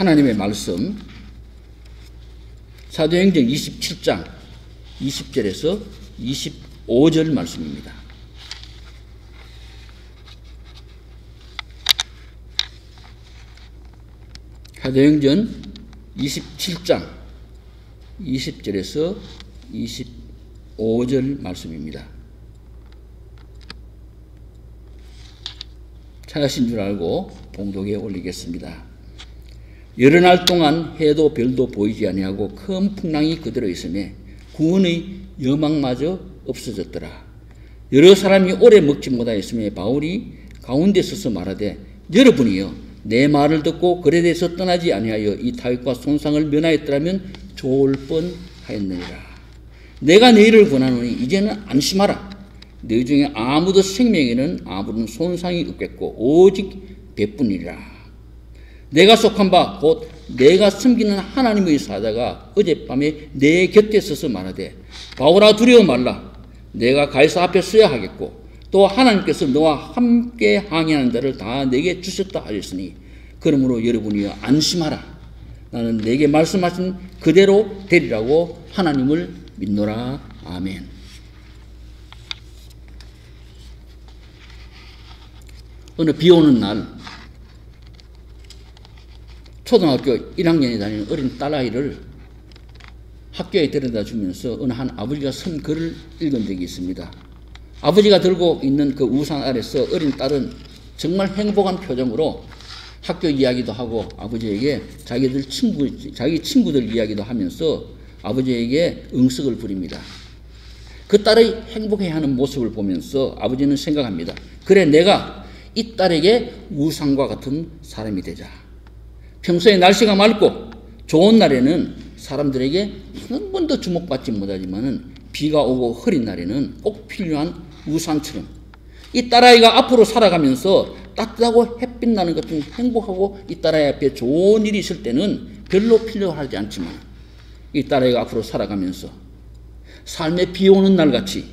하나님의 말씀 사도행전 27장 20절에서 25절 말씀입니다. 사도행전 27장 20절에서 25절 말씀입니다. 찾으신 줄 알고 봉독에 올리겠습니다. 여러 날 동안 해도 별도 보이지 아니하고 큰 풍랑이 그대로 있음에 구원의 여망마저 없어졌더라. 여러 사람이 오래 먹지 못하였음에 바울이 가운데 서서 말하되 여러분이여 내 말을 듣고 그레데에서 떠나지 아니하여 이 타격과 손상을 면하였더라면 좋을 뻔하였느니라. 내가 너희를 권하노니 이제는 안심하라. 너희 중에 아무도 생명에는 아무런 손상이 없겠고 오직 배뿐이라. 내가 속한 바 곧 내가 섬기는 하나님의 사자가 어젯밤에 내 곁에 서서 말하되 바울아 두려워 말라. 내가 가이사 앞에 서야 하겠고 또 하나님께서 너와 함께 항해하는 자를 다 내게 주셨다 하셨으니 그러므로 여러분이여 안심하라. 나는 내게 말씀하신 그대로 되리라고 하나님을 믿노라. 아멘. 어느 비 오는 날 초등학교 1학년에 다니는 어린 딸아이를 학교에 데려다 주면서 어느 한 아버지가 쓴 글을 읽은 적이 있습니다. 아버지가 들고 있는 그 우산 아래서 어린 딸은 정말 행복한 표정으로 학교 이야기도 하고 아버지에게 자기 친구들 이야기도 하면서 아버지에게 응석을 부립니다. 그 딸의 행복해하는 모습을 보면서 아버지는 생각합니다. 그래, 내가 이 딸에게 우상과 같은 사람이 되자. 평소에 날씨가 맑고 좋은 날에는 사람들에게 한 번도 주목받지 못하지만은 비가 오고 흐린 날에는 꼭 필요한 우산처럼 이 딸아이가 앞으로 살아가면서 따뜻하고 햇빛 나는 것 중 행복하고 이 딸아이 앞에 좋은 일이 있을 때는 별로 필요하지 않지만 이 딸아이가 앞으로 살아가면서 삶에 비 오는 날같이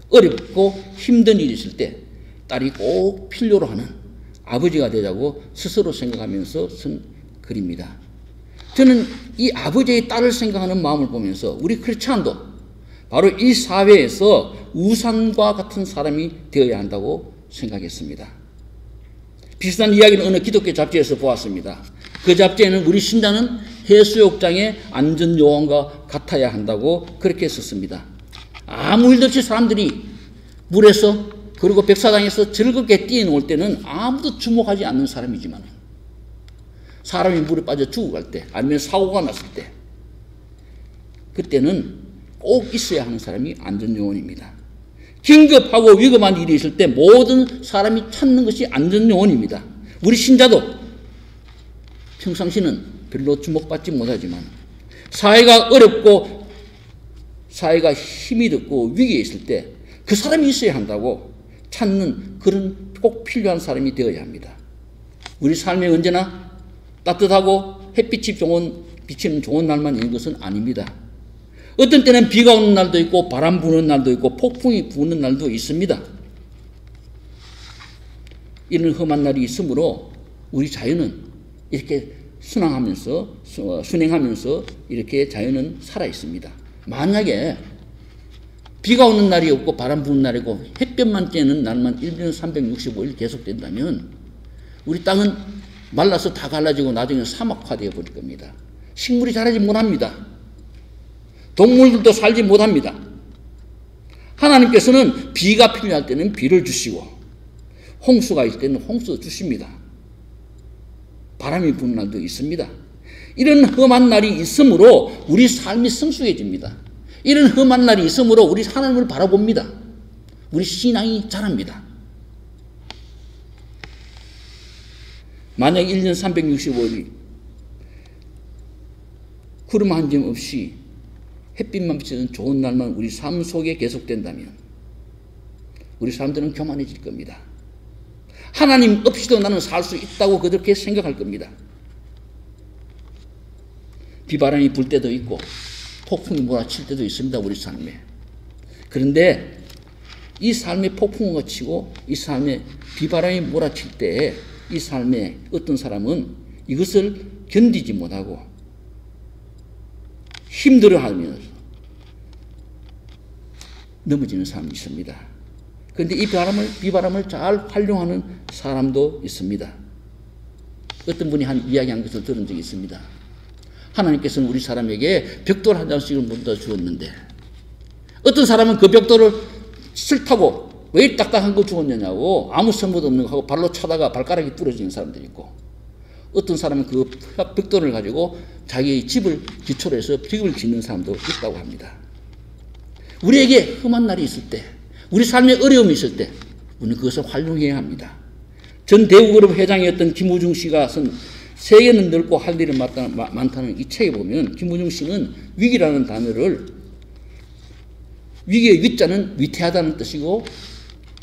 어렵고 힘든 일이 있을 때 딸이 꼭 필요로 하는 아버지가 되자고 스스로 생각하면서 쓴 글입니다. 저는 이 아버지의 딸을 생각하는 마음을 보면서 우리 크리스찬도 바로 이 사회에서 우산과 같은 사람이 되어야 한다고 생각했습니다. 비슷한 이야기는 어느 기독교 잡지에서 보았습니다. 그 잡지에는 우리 신자는 해수욕장의 안전요원과 같아야 한다고 그렇게 썼습니다. 아무 일도 없이 사람들이 물에서 그리고 백사장에서 즐겁게 뛰어놀 때는 아무도 주목하지 않는 사람이지만 사람이 물에 빠져 죽어갈 때 아니면 사고가 났을 때 그때는 꼭 있어야 하는 사람이 안전요원입니다. 긴급하고 위급한 일이 있을 때 모든 사람이 찾는 것이 안전요원입니다. 우리 신자도 평상시는 별로 주목받지 못하지만 사회가 어렵고 사회가 힘이 든고 위기에 있을 때 그 사람이 있어야 한다고 찾는 그런 꼭 필요한 사람이 되어야 합니다. 우리 삶에 언제나 따뜻하고 햇빛이 비치는 좋은 날만 있는 것은 아닙니다. 어떤 때는 비가 오는 날도 있고 바람 부는 날도 있고 폭풍이 부는 날도 있습니다. 이런 험한 날이 있으므로 우리 자연은 이렇게 순행하면서 이렇게 자연은 살아 있습니다. 만약에 비가 오는 날이 없고 바람 부는 날이고 햇볕만 쬐는 날만 1년 365일 계속된다면 우리 땅은 말라서 다 갈라지고 나중에 사막화되어 버릴 겁니다. 식물이 자라지 못합니다. 동물들도 살지 못합니다. 하나님께서는 비가 필요할 때는 비를 주시고 홍수가 있을 때는 홍수도 주십니다. 바람이 부는 날도 있습니다. 이런 험한 날이 있으므로 우리 삶이 성숙해집니다. 이런 험한 날이 있으므로 우리 하나님을 바라봅니다. 우리 신앙이 자랍니다. 만약 1년 365일 구름 한 점 없이 햇빛만 비치는 좋은 날만 우리 삶 속에 계속된다면 우리 사람들은 교만해질 겁니다. 하나님 없이도 나는 살 수 있다고 그렇게 생각할 겁니다. 비바람이 불 때도 있고 폭풍이 몰아칠 때도 있습니다. 우리 삶에. 그런데 이 삶에 폭풍우가 치고 이 삶에 비바람이 몰아칠 때 이 삶에 어떤 사람은 이것을 견디지 못하고 힘들어하면서 넘어지는 사람이 있습니다. 그런데 이 비바람을 잘 활용하는 사람도 있습니다. 어떤 분이 이야기한 것을 들은 적이 있습니다. 하나님께서는 우리 사람에게 벽돌 한 장씩을 묻어 주었는데 어떤 사람은 그 벽돌을 싫다고 왜 딱딱한 거 주었느냐고 아무 쓸모도 없는 거 하고 발로 차다가 발가락이 부러지는 사람들이 있고 어떤 사람은 그 벽돌을 가지고 자기의 집을 기초로 해서 집을 짓는 사람도 있다고 합니다. 우리에게 험한 날이 있을 때 우리 삶에 어려움이 있을 때 우리는 그것을 활용해야 합니다. 전 대우그룹 회장이었던 김우중 씨가 쓴 세계는 넓고 할 일이 많다는 이 책에 보면 김우중 씨는 위기라는 단어를 위기의 위자는 위태하다는 뜻이고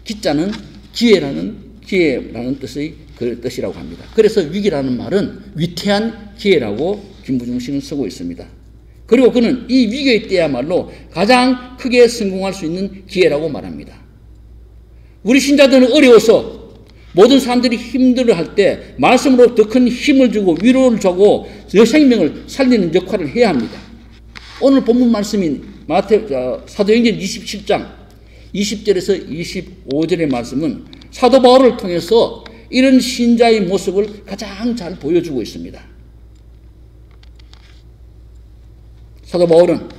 기자는 기회라는 뜻의 그 뜻이라고 합니다. 그래서 위기라는 말은 위태한 기회라고 김우중 씨는 쓰고 있습니다. 그리고 그는 이 위기의 때야말로 가장 크게 성공할 수 있는 기회라고 말합니다. 우리 신자들은 어려워서 모든 사람들이 힘들어할 때 말씀으로 더 큰 힘을 주고 위로를 주고 생명을 살리는 역할을 해야 합니다. 오늘 본문 말씀인 사도행전 27장 20절에서 25절의 말씀은 사도 바울을 통해서 이런 신자의 모습을 가장 잘 보여주고 있습니다. 사도 바울은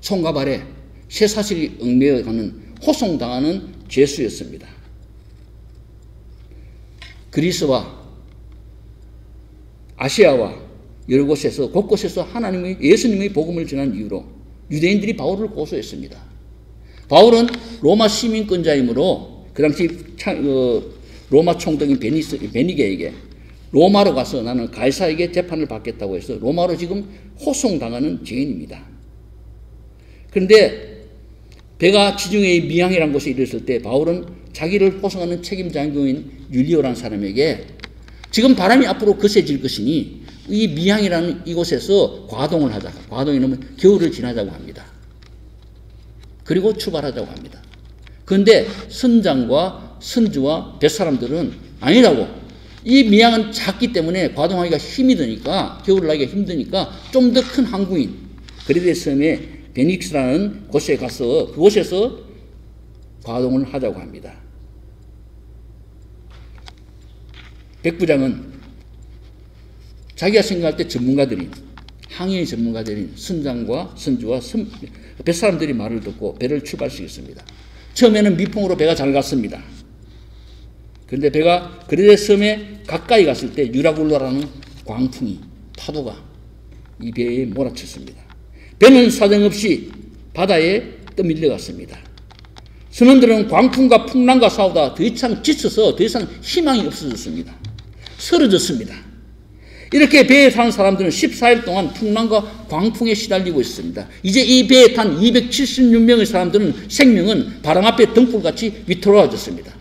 손과 발에 쇠사슬이 얽매여가는 호송당하는 죄수였습니다. 그리스와 아시아와 여러 곳에서 곳곳에서 예수님의 복음을 전한 이유로 유대인들이 바울을 고소했습니다. 바울은 로마 시민권자이므로 그 당시 로마 총독인 베니게에게 로마로 가서 나는 가이사에게 재판을 받겠다고 해서 로마로 지금 호송당하는 죄인입니다. 그런데 배가 지중해의 미항이라는 곳에 이르렀을 때 바울은 자기를 호송하는 책임장교인 율리오라는 사람에게 지금 바람이 앞으로 거세질 것이니 이 미항이라는 이곳에서 과동을 하자. 과동이라면 겨울을 지나자고 합니다. 그리고 출발하자고 합니다. 그런데 선장과 선주와 뱃사람들은 아니라고. 이 미항은 작기 때문에 과동하기가 힘이 드니까 겨울을 나기가 힘드니까 좀 더 큰 항구인 그레데 섬의 베닉스라는 곳에 가서 그곳에서 과동을 하자고 합니다. 백부장은 자기가 생각할 때 항해의 전문가들인 선장과 선주와 뱃사람들이 말을 듣고 배를 출발시켰습니다. 처음에는 미풍으로 배가 잘 갔습니다. 그런데 배가 그레데 섬에 가까이 갔을 때 유라굴라라는 광풍이 파도가 이 배에 몰아쳤습니다. 배는 사정없이 바다에 떠밀려갔습니다. 선원들은 광풍과 풍랑과 싸우다 더 이상 지쳐서 더 이상 희망이 없어졌습니다. 쓰러졌습니다. 이렇게 배에 탄 사람들은 14일 동안 풍랑과 광풍에 시달리고 있습니다. 이제 이 배에 탄 276명의 사람들은 생명은 바람 앞에 등불같이 위태로워졌습니다.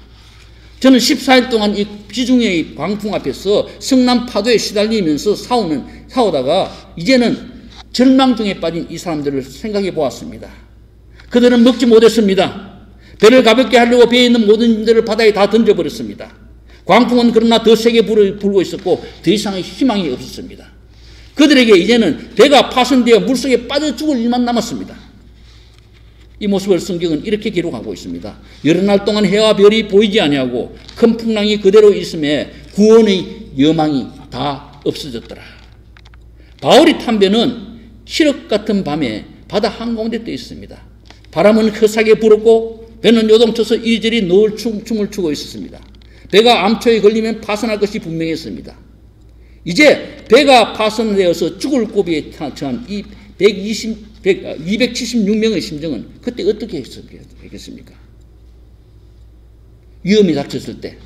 저는 14일 동안 이 지중해의 광풍 앞에서 성남 파도에 시달리면서 싸우다가 이제는 절망 중에 빠진 이 사람들을 생각해 보았습니다. 그들은 먹지 못했습니다. 배를 가볍게 하려고 배에 있는 모든 짐들을 바다에 다 던져버렸습니다. 광풍은 그러나 더 세게 불고 있었고 더 이상의 희망이 없었습니다. 그들에게 이제는 배가 파손되어 물속에 빠져 죽을 일만 남았습니다. 이 모습을 성경은 이렇게 기록하고 있습니다. 여러 날 동안 해와 별이 보이지 아니하고 큰 풍랑이 그대로 있음에 구원의 여망이 다 없어졌더라. 바울이 탄 배는 칠흑 같은 밤에 바다 한가운데 떠 있습니다. 바람은 거세게 불었고 배는 요동쳐서 이리저리 노을 춤을 추고 있었습니다. 배가 암초에 걸리면 파손할 것이 분명했습니다. 이제 배가 파손되어서 죽을 고비에 처한 이 276명의 심정은 그때 어떻게 했겠습니까? 위험이 닥쳤을 때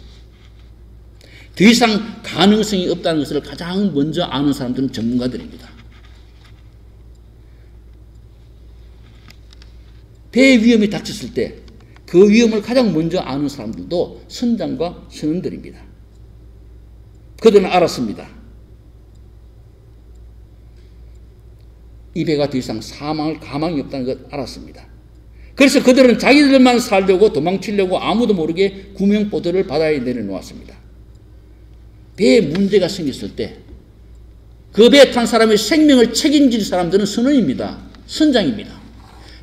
더 이상 가능성이 없다는 것을 가장 먼저 아는 사람들은 전문가들입니다. 배의 위험이 닥쳤을 때 그 위험을 가장 먼저 아는 사람들도 선장과 선원들입니다. 그들은 알았습니다. 이 배가 더 이상 가망이 없다는 걸 알았습니다. 그래서 그들은 자기들만 살려고 도망치려고 아무도 모르게 구명보드를 바다에 내려놓았습니다. 배에 문제가 생겼을 때 그 배에 탄 사람의 생명을 책임질 사람들은 선원입니다. 선장입니다.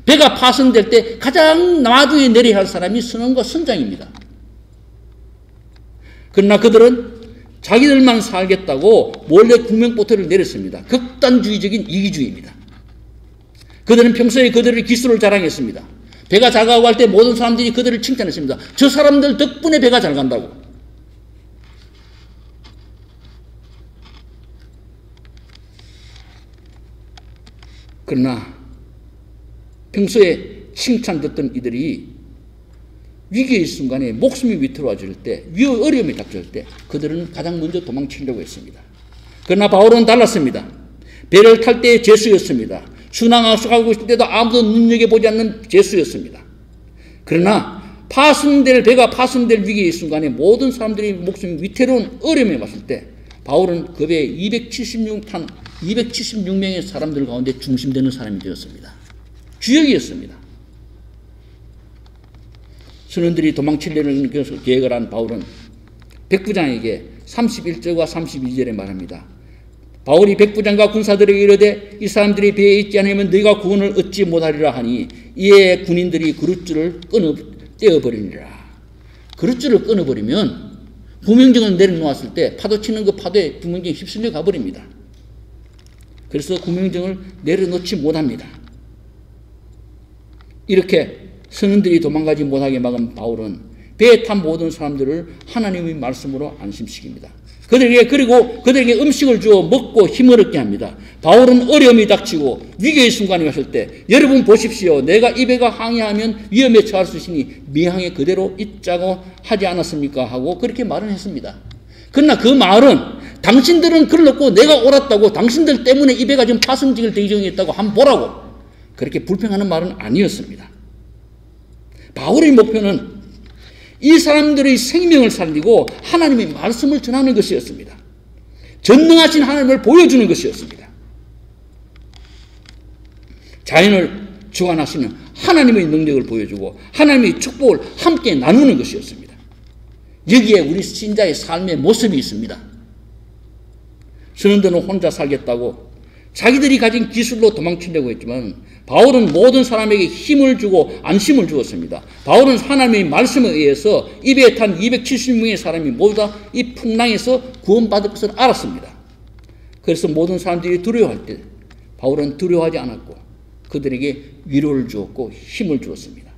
배가 파손될 때 가장 나중에 내려야 할 사람이 선원과 선장입니다. 그러나 그들은 자기들만 살겠다고 몰래 국명보트를 내렸습니다. 극단주의적인 이기주의입니다. 그들은 평소에 그들의 기술을 자랑했습니다. 배가 잘 가고 할 때 모든 사람들이 그들을 칭찬했습니다. 저 사람들 덕분에 배가 잘 간다고. 그러나 평소에 칭찬 듣던 이들이 위기의 순간에 목숨이 위태로워질 때, 어려움이 닥칠 때 그들은 가장 먼저 도망치려고 했습니다. 그러나 바울은 달랐습니다. 배를 탈 때의 죄수였습니다. 순항하고 있을 때도 아무도 눈여겨보지 않는 죄수였습니다. 그러나 배가 파손될 위기의 순간에 모든 사람들이 목숨이 위태로운 어려움에 왔을 때 바울은 그 배에 276명의 사람들 가운데 중심되는 사람이 되었습니다. 주역이었습니다. 선원들이 도망치려는 계획을 한 바울은 백부장에게 31절과 32절에 말합니다. 바울이 백부장과 군사들에게 이르되 이 사람들이 배에 있지 않으면 너희가 구원을 얻지 못하리라 하니 이에 군인들이 그릇줄을 떼어버리니라. 그릇줄을 끊어버리면 구명정을 내려놓았을 때 파도치는 그 파도에 구명정이 휩쓸려 가버립니다. 그래서 구명정을 내려놓지 못합니다. 이렇게 선원들이 도망가지 못하게 막은 바울은 배에 탄 모든 사람들을 하나님의 말씀으로 안심시킵니다. 그리고 그들에게 음식을 주어 먹고 힘을 얻게 합니다. 바울은 어려움이 닥치고 위기의 순간이 왔을 때 여러분 보십시오. 내가 이 배가 항해하면 위험에 처할 수 있으니 미항에 그대로 있자고 하지 않았습니까? 하고 그렇게 말을 했습니다. 그러나 그 말은 당신들은 글렀고 내가 옳았다고 당신들 때문에 이 배가 지금 파손직을 대정했다고 한번 보라고 그렇게 불평하는 말은 아니었습니다. 바울의 목표는 이 사람들의 생명을 살리고 하나님의 말씀을 전하는 것이었습니다. 전능하신 하나님을 보여주는 것이었습니다. 자연을 주관하시는 하나님의 능력을 보여주고 하나님의 축복을 함께 나누는 것이었습니다. 여기에 우리 신자의 삶의 모습이 있습니다. 선원들은 혼자 살겠다고 자기들이 가진 기술로 도망치려고 했지만 바울은 모든 사람에게 힘을 주고 안심을 주었습니다. 바울은 하나님의 말씀에 의해서 이 배에 탄 270명의 사람이 모두 다 이 풍랑에서 구원받을 것을 알았습니다. 그래서 모든 사람들이 두려워할 때 바울은 두려워하지 않았고 그들에게 위로를 주었고 힘을 주었습니다.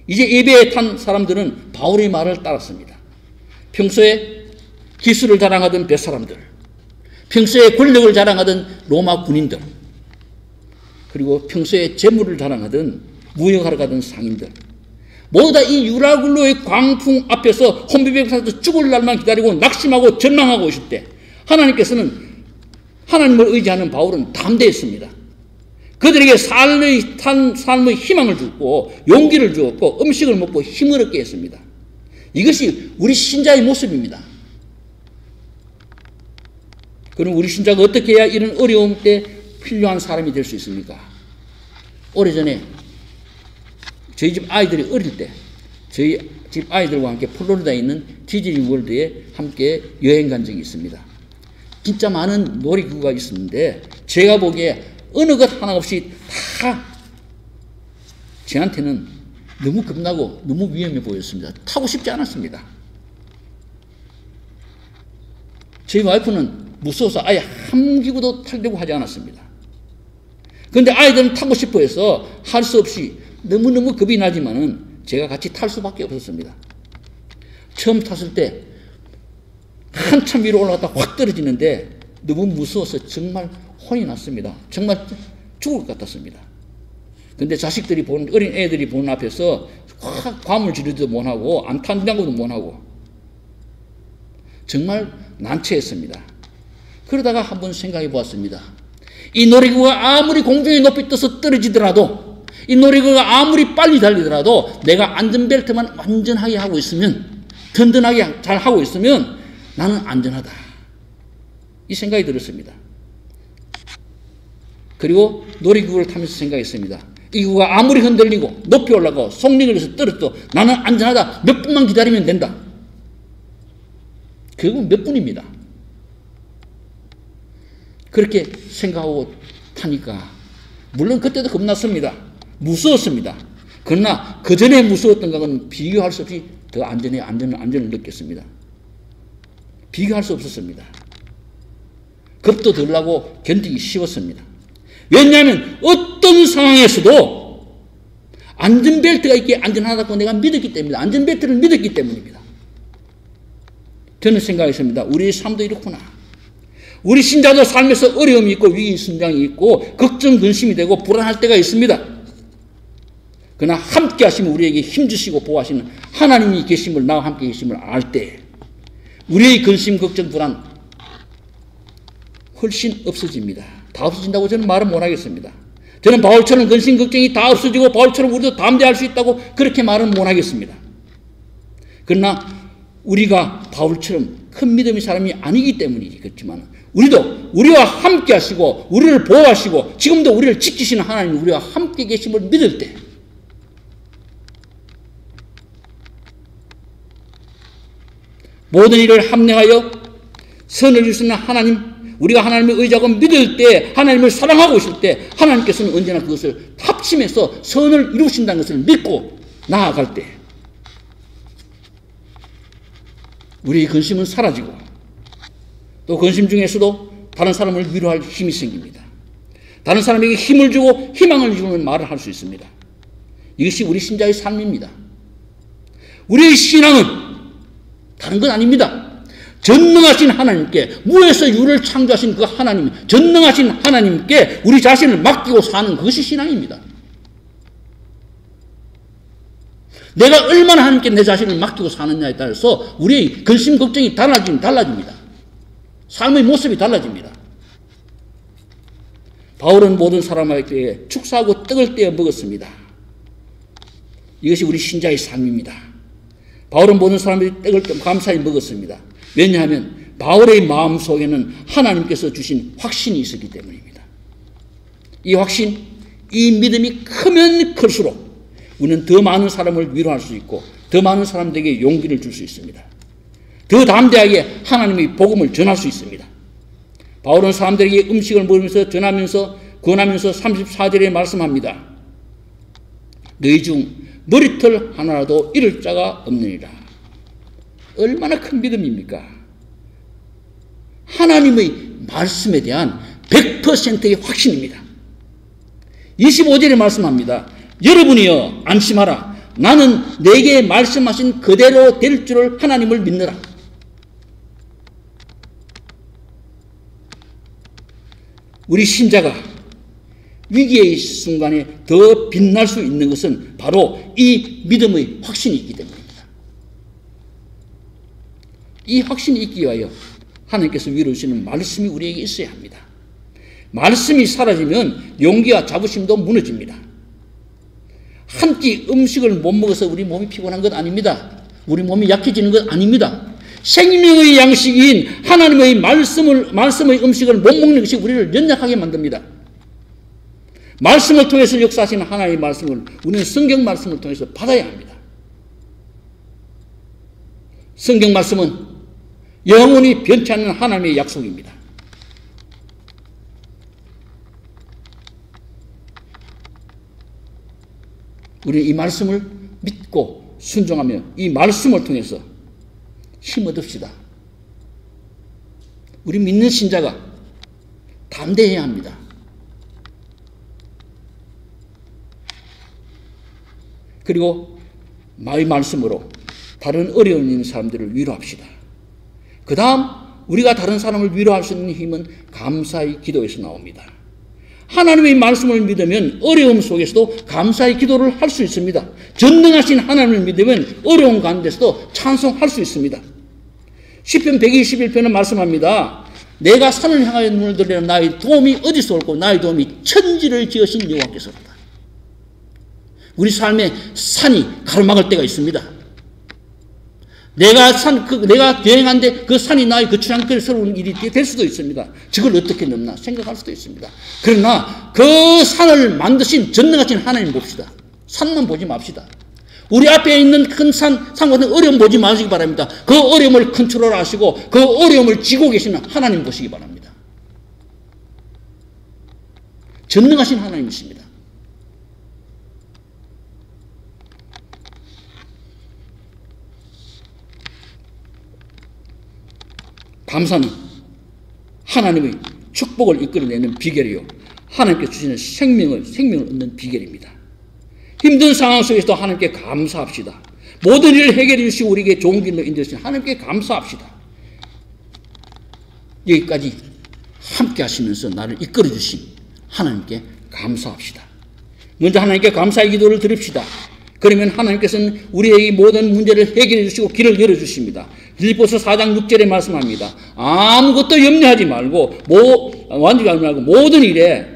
이제 이 배에 탄 사람들은 바울의 말을 따랐습니다. 평소에 기술을 자랑하던 뱃사람들, 평소에 권력을 자랑하던 로마 군인들, 그리고 평소에 재물을 자랑하던 무역하러 가던 상인들, 모두 다 이 유라굴로의 광풍 앞에서 혼비백산에서 죽을 날만 기다리고 낙심하고 절망하고 있을 때 하나님께서는 하나님을 의지하는 바울은 담대했습니다. 그들에게 삶의 희망을 주고 용기를 주었고 음식을 먹고 힘을 얻게 했습니다. 이것이 우리 신자의 모습입니다. 그럼 우리 신자가 어떻게 해야 이런 어려움 때 필요한 사람이 될 수 있습니까? 오래전에 저희 집 아이들이 어릴 때 저희 집 아이들과 함께 플로리다에 있는 디즈니 월드에 함께 여행 간 적이 있습니다. 진짜 많은 놀이기구가 있었는데 제가 보기에 어느 것 하나 없이 다 저한테는 너무 겁나고 너무 위험해 보였습니다. 타고 싶지 않았습니다. 저희 와이프는 무서워서 아예 한 기구도 타려고 하지 않았습니다. 그런데 아이들은 타고 싶어 해서 할 수 없이 너무너무 겁이 나지만은 제가 같이 탈 수밖에 없었습니다. 처음 탔을 때 한참 위로 올라갔다 확 떨어지는데 너무 무서워서 정말 혼이 났습니다. 정말 죽을 것 같았습니다. 그런데 자식들이 어린 애들이 보는 앞에서 확 과물 지르지도 못하고 안 탄다고도 못하고 정말 난처했습니다. 그러다가 한번 생각해 보았습니다. 이 놀이기구가 아무리 공중에 높이 떠서 떨어지더라도 이 놀이기구가 아무리 빨리 달리더라도 내가 안전벨트만 완전하게 하고 있으면 든든하게 잘 하고 있으면 나는 안전하다. 이 생각이 들었습니다. 그리고 놀이기구를 타면서 생각했습니다. 이 기구가 아무리 흔들리고 높이 올라가고 속력을 해서 떨어져도 나는 안전하다. 몇 분만 기다리면 된다. 결국 몇 분입니다. 그렇게 생각하고 타니까 물론 그때도 겁났습니다. 무서웠습니다. 그러나 그 전에 무서웠던 것은 비교할 수 없이 더 안전을 느꼈습니다. 비교할 수 없었습니다. 겁도 덜 나고 견디기 쉬웠습니다. 왜냐하면 어떤 상황에서도 안전벨트가 있기에 안전하다고 내가 믿었기 때문입니다. 안전벨트를 믿었기 때문입니다. 저는 생각했습니다. 우리의 삶도 이렇구나. 우리 신자도 삶에서 어려움이 있고 위기순장이 있고 걱정, 근심이 되고 불안할 때가 있습니다. 그러나 함께 하시면 우리에게 힘주시고 보호하시는 하나님이 계심을, 나와 함께 계심을 알 때 우리의 근심, 걱정, 불안 훨씬 없어집니다. 다 없어진다고 저는 말은 못하겠습니다. 저는 바울처럼 근심, 걱정이 다 없어지고 바울처럼 우리도 담대할 수 있다고 그렇게 말은 못하겠습니다. 그러나 우리가 바울처럼 큰 믿음의 사람이 아니기 때문이겠지만 우리도 우리와 함께 하시고 우리를 보호하시고 지금도 우리를 지키시는 하나님이 우리와 함께 계심을 믿을 때 모든 일을 합력하여 선을 주시는 하나님, 우리가 하나님의 의지하고 믿을 때, 하나님을 사랑하고 있을 때 하나님께서는 언제나 그것을 합심해서 선을 이루신다는 것을 믿고 나아갈 때 우리의 근심은 사라지고 또 근심 중에서도 다른 사람을 위로할 힘이 생깁니다. 다른 사람에게 힘을 주고 희망을 주는 말을 할 수 있습니다. 이것이 우리 신자의 삶입니다. 우리의 신앙은 다른 건 아닙니다. 전능하신 하나님께, 무에서 유를 창조하신 그 하나님, 전능하신 하나님께 우리 자신을 맡기고 사는 그것이 신앙입니다. 내가 얼마나 하나님께 내 자신을 맡기고 사느냐에 따라서 우리의 근심, 걱정이 달라집니다. 삶의 모습이 달라집니다. 바울은 모든 사람에게 축사하고 떡을 떼어 먹었습니다. 이것이 우리 신자의 삶입니다. 바울은 모든 사람들이 떡을 감사히 먹었습니다. 왜냐하면 바울의 마음속에는 하나님께서 주신 확신이 있었기 때문입니다. 이 확신, 이 믿음이 크면 클수록 우리는 더 많은 사람을 위로할 수 있고 더 많은 사람들에게 용기를 줄 수 있습니다. 더 담대하게 하나님의 복음을 전할 수 있습니다. 바울은 사람들에게 음식을 먹으면서 전하면서 권하면서 34절에 말씀합니다. 너희 중 머리털 하나라도 잃을 자가 없느니라. 얼마나 큰 믿음입니까? 하나님의 말씀에 대한 100%의 확신입니다. 25절에 말씀합니다. 여러분이여 안심하라. 나는 내게 말씀하신 그대로 될 줄을 하나님을 믿느라. 우리 신자가 위기의 순간에 더 빛날 수 있는 것은 바로 이 믿음의 확신이 있기 때문입니다. 이 확신이 있기 위하여 하나님께서 위로해 주시는 말씀이 우리에게 있어야 합니다. 말씀이 사라지면 용기와 자부심도 무너집니다. 한 끼 음식을 못 먹어서 우리 몸이 피곤한 것 아닙니다. 우리 몸이 약해지는 것 아닙니다. 생명의 양식인 하나님의 말씀의 음식을 못 먹는 것이 우리를 연약하게 만듭니다. 말씀을 통해서 역사하시는 하나님의 말씀을 우리는 성경 말씀을 통해서 받아야 합니다. 성경 말씀은 영원히 변치 않는 하나님의 약속입니다. 우리는 이 말씀을 믿고 순종하며 이 말씀을 통해서 힘 얻읍시다. 우리 믿는 신자가 담대해야 합니다. 그리고 이 말씀으로 다른 어려움 있는 사람들을 위로합시다. 그 다음 우리가 다른 사람을 위로할 수 있는 힘은 감사의 기도에서 나옵니다. 하나님의 말씀을 믿으면 어려움 속에서도 감사의 기도를 할 수 있습니다. 전능하신 하나님을 믿으면 어려운 가운데서도 찬송할 수 있습니다. 시편 121편은 말씀합니다. 내가 산을 향하여 눈을 들려 나의 도움이 어디서 올고 나의 도움이 천지를 지으신 여호와께서로다. 우리 삶에 산이 가로막을 때가 있습니다. 내가 여행하는데 그 산이 나의 거추장스러운 일이 될 수도 있습니다. 저걸 어떻게 넘나 생각할 수도 있습니다. 그러나 그 산을 만드신 전능하신 하나님 봅시다. 산만 보지 맙시다. 우리 앞에 있는 큰 상관은 어려움 보지 마시기 바랍니다. 그 어려움을 컨트롤하시고 그 어려움을 지고 계시는 하나님 보시기 바랍니다. 전능하신 하나님이십니다. 감사는 하나님의 축복을 이끌어내는 비결이요, 하나님께 주시는 생명을 얻는 비결입니다. 힘든 상황 속에서도 하나님께 감사합시다. 모든 일을 해결해 주시고 우리에게 좋은 길로 인도하신 하나님께 감사합시다. 여기까지 함께 하시면서 나를 이끌어 주신 하나님께 감사합시다. 먼저 하나님께 감사의 기도를 드립시다. 그러면 하나님께서는 우리에게 모든 문제를 해결해 주시고 길을 열어 주십니다. 빌립보서 4장 6절에 말씀합니다. 아무것도 염려하지 말고 완전하지 말고 모든 일에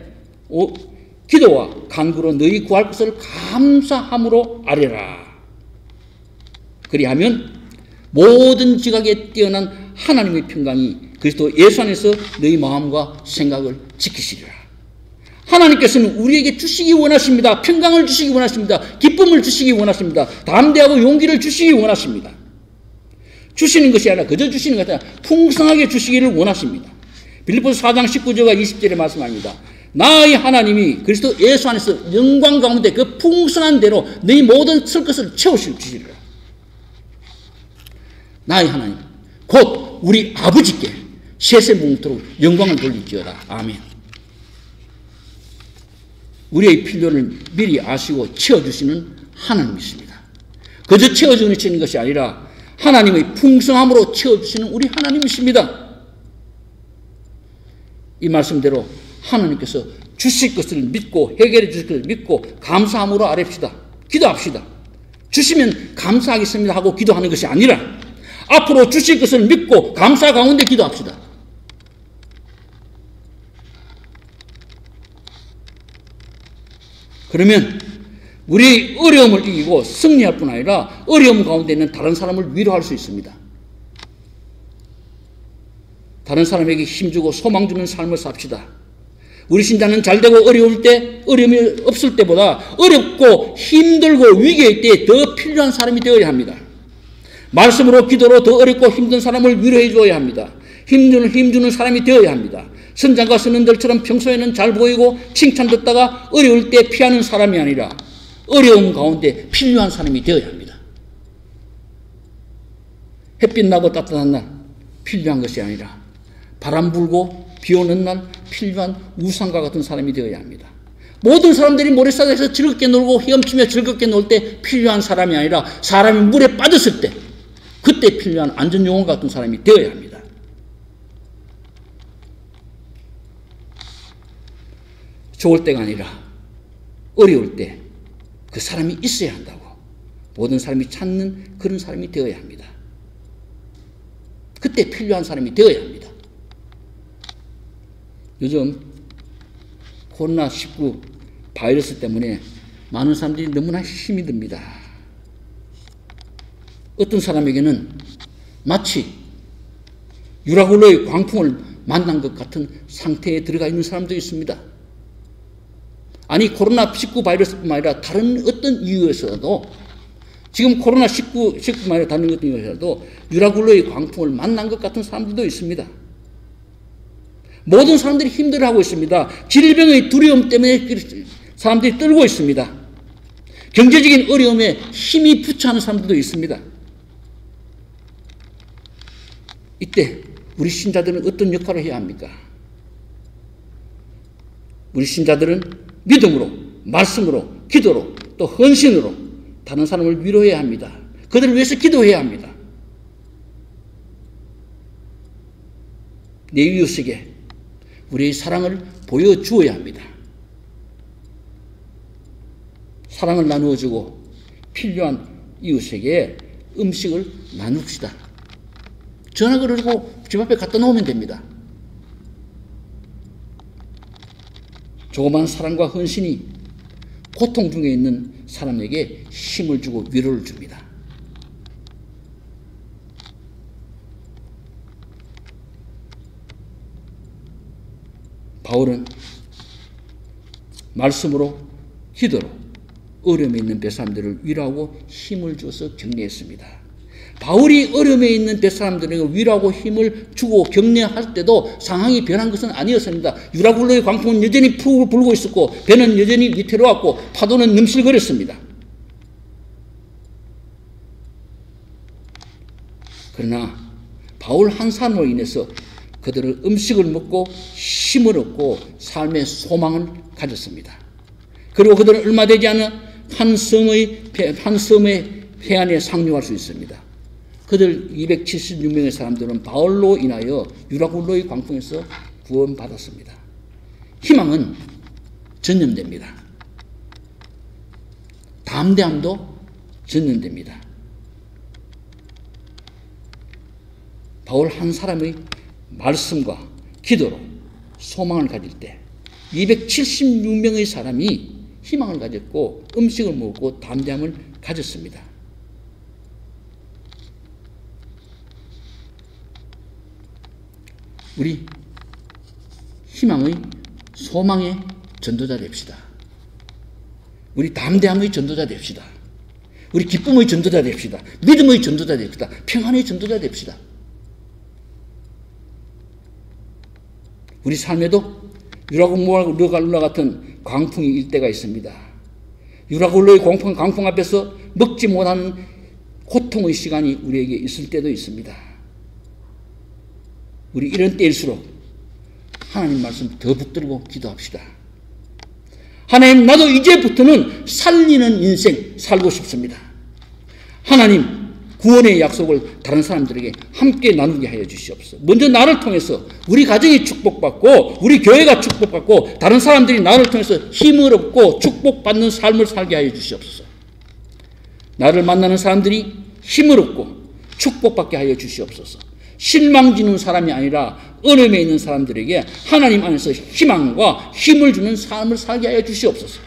기도와 간구로 너희 구할 것을 감사함으로 아뢰라. 그리하면 모든 지각에 뛰어난 하나님의 평강이 그리스도 예수 안에서 너희 마음과 생각을 지키시리라. 하나님께서는 우리에게 주시기 원하십니다. 평강을 주시기 원하십니다. 기쁨을 주시기 원하십니다. 담대하고 용기를 주시기 원하십니다. 주시는 것이 아니라 그저 주시는 것이 아니라 풍성하게 주시기를 원하십니다. 빌립보서 4장 19절과 20절에 말씀합니다. 나의 하나님이 그리스도 예수 안에서 영광 가운데 그 풍성한 대로 너희 모든 쓸 것을 채우시리라. 나의 하나님 곧 우리 아버지께 세세무궁토록 영광을 돌릴지어다. 아멘. 우리의 필요를 미리 아시고 채워주시는 하나님이십니다. 그저 채워주시는 것이 아니라 하나님의 풍성함으로 채워주시는 우리 하나님이십니다. 이 말씀대로 하나님께서 주실 것을 믿고 해결해 주실 것을 믿고 감사함으로 아뢰읍시다. 기도합시다. 주시면 감사하겠습니다 하고 기도하는 것이 아니라 앞으로 주실 것을 믿고 감사 가운데 기도합시다. 그러면 우리 어려움을 이기고 승리할 뿐 아니라 어려움 가운데 있는 다른 사람을 위로할 수 있습니다. 다른 사람에게 힘주고 소망 주는 삶을 삽시다. 우리 신자는 잘되고 어려울 때, 어려움이 없을 때보다 어렵고 힘들고 위기일 때 더 필요한 사람이 되어야 합니다. 말씀으로 기도로 더 어렵고 힘든 사람을 위로해 줘야 합니다. 힘주는 사람이 되어야 합니다. 선장과 선원들처럼 평소에는 잘 보이고 칭찬 듣다가 어려울 때 피하는 사람이 아니라 어려움 가운데 필요한 사람이 되어야 합니다. 햇빛 나고 따뜻한 날 필요한 것이 아니라 바람 불고 비 오는 날 필요한 우산과 같은 사람이 되어야 합니다. 모든 사람들이 모래사장에서 즐겁게 놀고 헤엄치며 즐겁게 놀 때 필요한 사람이 아니라 사람이 물에 빠졌을 때 그때 필요한 안전요원 같은 사람이 되어야 합니다. 좋을 때가 아니라 어려울 때 그 사람이 있어야 한다고 모든 사람이 찾는 그런 사람이 되어야 합니다. 그때 필요한 사람이 되어야 합니다. 요즘 코로나19 바이러스 때문에 많은 사람들이 너무나 힘이 듭니다. 어떤 사람에게는 마치 유라굴로의 광풍을 만난 것 같은 상태에 들어가 있는 사람도 있습니다. 아니 코로나19 바이러스뿐만 아니라 다른 어떤 이유에서도 지금 코로나19뿐만 아니라 다른 어떤 이유에서도 유라굴로의 광풍을 만난 것 같은 사람들도 있습니다. 모든 사람들이 힘들어하고 있습니다. 질병의 두려움 때문에 사람들이 떨고 있습니다. 경제적인 어려움에 힘이 부처하는 사람들도 있습니다. 이때 우리 신자들은 어떤 역할을 해야 합니까? 우리 신자들은 믿음으로, 말씀으로, 기도로, 또 헌신으로 다른 사람을 위로해야 합니다. 그들을 위해서 기도해야 합니다. 내 이웃에게 우리의 사랑을 보여주어야 합니다. 사랑을 나누어주고 필요한 이웃에게 음식을 나눕시다. 전화 걸고 집 앞에 갖다 놓으면 됩니다. 조그만 사랑과 헌신이 고통 중에 있는 사람에게 힘을 주고 위로를 줍니다. 바울은 말씀으로, 기도로, 어려움에 있는 벳사람들을 위로하고 힘을 주어서 격려했습니다. 바울이 어려움에 있는 벳사람들에게 위로하고 힘을 주고 격려할 때도 상황이 변한 것은 아니었습니다. 유라굴로의 광풍은 여전히 푹 불고 있었고 배는 여전히 위태로웠고 파도는 넘실거렸습니다. 그러나 바울 한 사람으로 인해서 그들은 음식을 먹고 힘을 얻고 삶의 소망을 가졌습니다. 그리고 그들은 얼마 되지 않은 한 섬의 해안에 상륙할 수 있습니다. 그들 276명의 사람들은 바울로 인하여 유라굴로의 광풍에서 구원받았습니다. 희망은 전염됩니다. 담대함도 전염됩니다. 바울 한 사람의 말씀과 기도로 소망을 가질 때 276명의 사람이 희망을 가졌고 음식을 먹고 담대함을 가졌습니다. 우리 희망의 소망의 전도자 됩시다. 우리 담대함의 전도자 됩시다. 우리 기쁨의 전도자 됩시다. 믿음의 전도자 됩시다. 평안의 전도자 됩시다. 우리 삶에도 유라굴로와 같은 광풍이 일 때가 있습니다. 유라굴로의 광풍 앞에서 먹지 못하는 고통의 시간이 우리에게 있을 때도 있습니다. 우리 이런 때일수록 하나님 말씀 더 붙들고 기도합시다. 하나님, 나도 이제부터는 살리는 인생 살고 싶습니다. 하나님, 구원의 약속을 다른 사람들에게 함께 나누게 하여 주시옵소서. 먼저 나를 통해서 우리 가정이 축복받고 우리 교회가 축복받고 다른 사람들이 나를 통해서 힘을 얻고 축복받는 삶을 살게 하여 주시옵소서. 나를 만나는 사람들이 힘을 얻고 축복받게 하여 주시옵소서. 실망지는 사람이 아니라 어려움에 있는 사람들에게 하나님 안에서 희망과 힘을 주는 삶을 살게 하여 주시옵소서.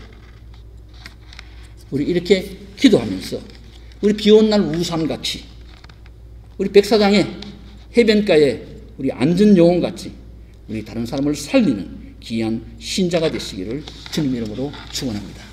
우리 이렇게 기도하면서 우리 비온 날 우산같이 우리 백사장의 해변가에 우리 안전요원같이 우리 다른 사람을 살리는 귀한 신자가 되시기를 주님 이름으로 축원합니다.